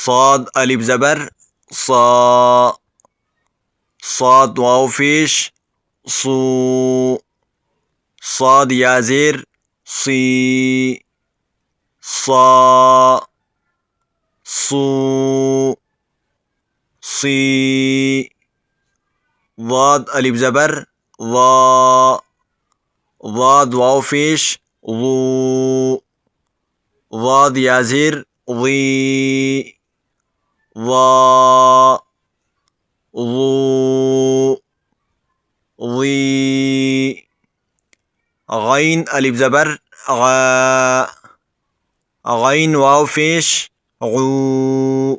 صاد الف زبر صا، صاد واو پیش صو، صاد یا زیر صی، صا صو صی، ضاد الف زبر ضا، ضاد واو پیش ضو، ضاد یا زیر ضی، ضا ضو ضی، غین الف زبر غا، غین واو پیش غو،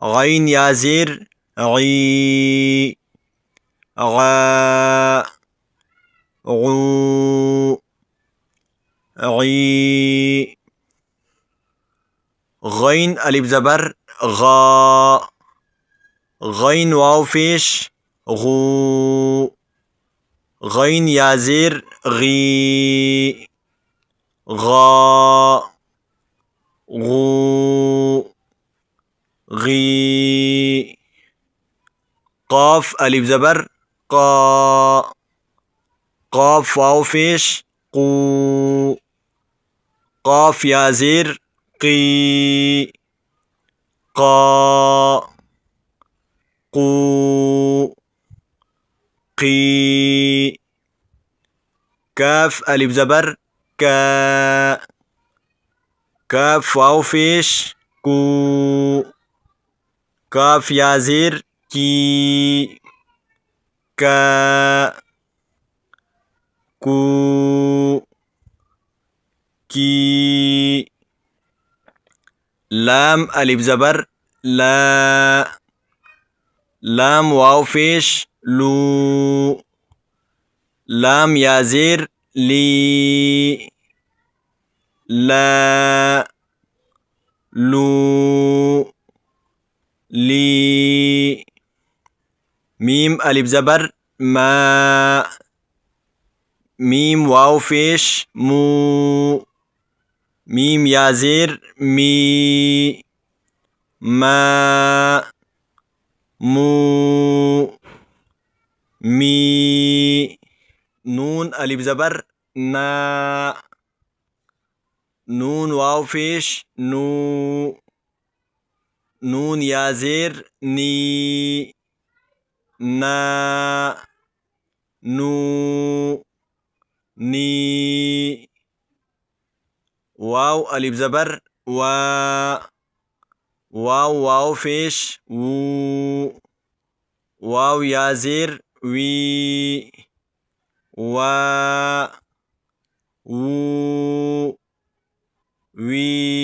غین یا زیر غی، غا غو غی، غین الف زبر غا، غین واو پیش غو، غین یا زیر غی، غا غو غی، قاف الف زبر قا، قاف واو پیش قو، قاف یا زیر قی، قا قو قی، کاف الف زبر کا، کاف واو پیش کو، کاف یا زیر کی، کا کو کی، لام الف زبر لا، لام واو پیش لو، لام یا زیر لی، لا لو لی، میم الف زبر ما، میم واو پیش مو، میم یا زیر می، ما مو می، نون الف زبر نا، نون واو پیش نو، نون یا زیر نی، نا نو نی، واو الف زبر وا، واو واو پیش وو، واو یا زیر وی، وا وو وی،